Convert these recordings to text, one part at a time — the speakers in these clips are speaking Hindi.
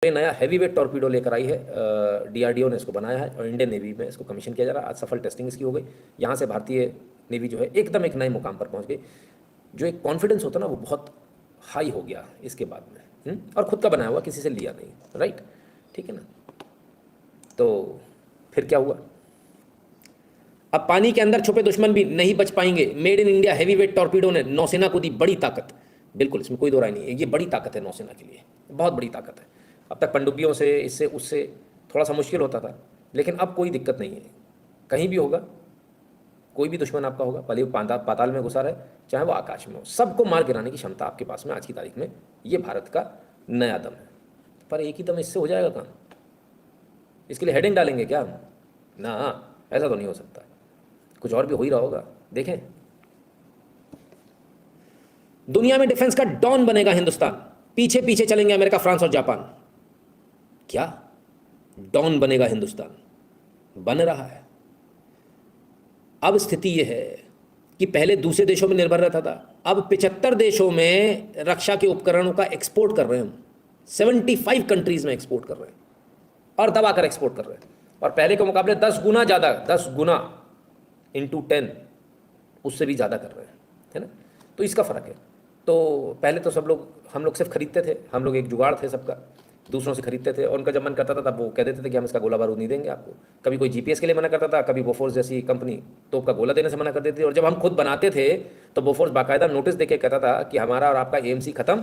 ये नया हैवी वेट टॉर्पीडो लेकर आई है, डीआरडीओ ने इसको बनाया है और इंडियन नेवी में इसको कमीशन किया जा रहा है। आज सफल टेस्टिंग इसकी हो गई। यहाँ से भारतीय नेवी जो है एकदम एक नए मुकाम पर पहुँच गई। जो एक कॉन्फिडेंस होता है ना वो बहुत हाई हो गया इसके बाद में। और खुद का बनाया हुआ, किसी से लिया नहीं, राइट, ठीक है ना। तो फिर क्या हुआ, अब पानी के अंदर छुपे दुश्मन भी नहीं बच पाएंगे। Made in India heavy weight torpedo ने नौसेना को दी बड़ी ताकत। बिल्कुल, इसमें कोई दो राय नहीं है, ये बड़ी ताकत है नौसेना के लिए, बहुत बड़ी ताकत है। अब तक पनडुब्बियों से इससे उससे थोड़ा सा मुश्किल होता था, लेकिन अब कोई दिक्कत नहीं है। कहीं भी होगा, कोई भी दुश्मन आपका होगा, भले वो पाताल में घुसा रहे चाहे वो आकाश में हो, सबको मार गिराने की क्षमता आपके पास में आज की तारीख में। ये भारत का नया दम है। पर एक ही दम इससे हो जाएगा काम? इसके लिए हेडिंग डालेंगे क्या हम? ना, ऐसा तो नहीं हो सकता, कुछ और भी हो ही रहा होगा। देखें, दुनिया में डिफेंस का डॉन बनेगा हिंदुस्तान, पीछे पीछे चलेंगे अमेरिका, फ्रांस और जापान। क्या डॉन बनेगा हिंदुस्तान? बन रहा है। अब स्थिति यह है कि पहले दूसरे देशों में निर्भर रहता था, अब 75 देशों में रक्षा के उपकरणों का एक्सपोर्ट कर रहे हैं हम। 75 कंट्रीज में एक्सपोर्ट कर रहे हैं और दबाकर एक्सपोर्ट कर रहे हैं। और पहले के मुकाबले 10 गुना ज़्यादा, 10 गुना इंटू 10 उससे भी ज़्यादा कर रहे हैं, है ना। तो इसका फ़र्क है। तो पहले तो हम लोग सिर्फ खरीदते थे, हम लोग एक जुगाड़ थे सबका, दूसरों से खरीदते थे और उनका जब मन करता था तब वो कह देते थे कि हम इसका गोला बारूद नहीं देंगे आपको। कभी कोई जीपीएस के लिए मना करता था, कभी बोफोर्स जैसी कंपनी तोप का गोला देने से मना कर देती थी। और जब हम खुद बनाते थे तो बोफोर्स बाकायदा नोटिस देके कहता था कि हमारा और आपका एएमसी खत्म,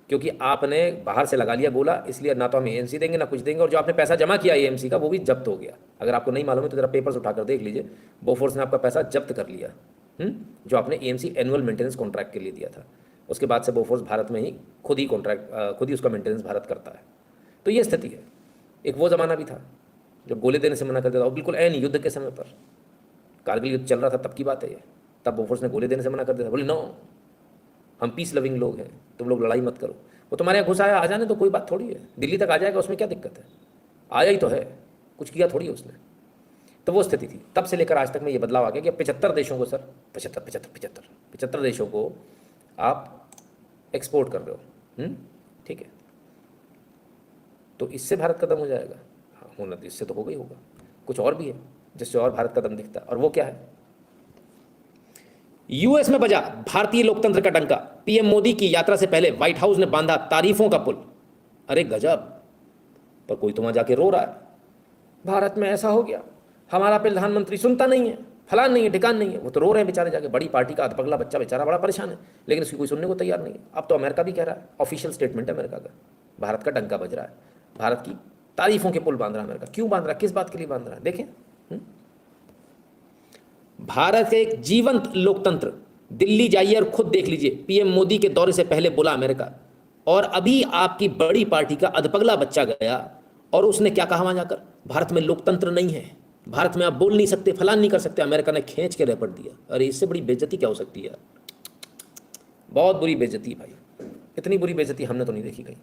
क्योंकि आपने बाहर से लगा लिया गोला, इसलिए ना तो हम एएमसी देंगे ना कुछ देंगे, और जो आपने पैसा जमा किया एएमसी का वो भी जब्त हो गया। अगर आपको नहीं मालूम है तो जरा पेपर्स उठाकर देख लीजिए, बोफोर्स ने आपका पैसा जब्त कर लिया, जो आपने एएमसी एनुअल मेंटेनेंस कॉन्ट्रैक्ट के लिए दिया था। उसके बाद से बोफोर्स भारत में ही खुद ही उसका मेंटेनेंस भारत करता है। तो ये स्थिति है। एक वो ज़माना भी था जब गोले देने से मना कर देता, और बिल्कुल ऐन युद्ध के समय पर, कारगिल युद्ध चल रहा था तब की बात है ये, तब बोफोर्स ने गोले देने से मना कर दिया। बोले नो, हम पीस लविंग लोग हैं, तुम लोग लड़ाई मत करो। वो तुम्हारे यहाँ घुस आया, आ जाने तो कोई बात थोड़ी है, दिल्ली तक आ जाएगा, उसमें क्या दिक्कत है, आया ही तो है, कुछ किया थोड़ी है उसने। तो वो स्थिति थी। तब से लेकर आज तक में ये बदलाव आ गया कि 75 देशों को, सर 75 देशों को आप एक्सपोर्ट कर रहे हो, ठीक है। तो इससे भारत का दम हो जाएगा? हाँ, होना तो इससे तो होगा ही होगा। कुछ और भी है जिससे और भारत का दम दिखता है, और वो क्या है? यूएस में बजा भारतीय लोकतंत्र का डंका, पीएम मोदी की यात्रा से पहले व्हाइट हाउस ने बांधा तारीफों का पुल। अरे गजब, पर कोई तो वहां जाके रो रहा है, भारत में ऐसा हो गया, हमारा प्रधानमंत्री सुनता नहीं है, फलान नहीं है, ठिकान नहीं है। वो तो रो रहे हैं बेचारे जाके, बड़ी पार्टी का अधपगला बच्चा बेचारा बड़ा परेशान है, लेकिन उसकी कोई सुनने को तैयार नहीं है। अब तो अमेरिका भी कह रहा है, ऑफिशियल स्टेटमेंट है अमेरिका का, भारत का डंका बज रहा है, भारत की तारीफों के पुल बांध रहा है अमेरिका। क्यों बांध रहा है, किस बात के लिए बांध रहा है? देखें, भारत का एक जीवंत लोकतंत्र, दिल्ली जाइए और खुद देख लीजिए, पीएम मोदी के दौरे से पहले बोला अमेरिका। और अभी आपकी बड़ी पार्टी का अधपगला बच्चा गया और उसने क्या कहा वहां जाकर, भारत में लोकतंत्र नहीं है, भारत में आप बोल नहीं सकते, फलान नहीं कर सकते। अमेरिका ने खींच के रैपट दिया। अरे इससे बड़ी बेइज्जती क्या हो सकती है? बहुत बुरी बेइज्जती भाई, इतनी बुरी बेइज्जती हमने तो नहीं देखी कहीं।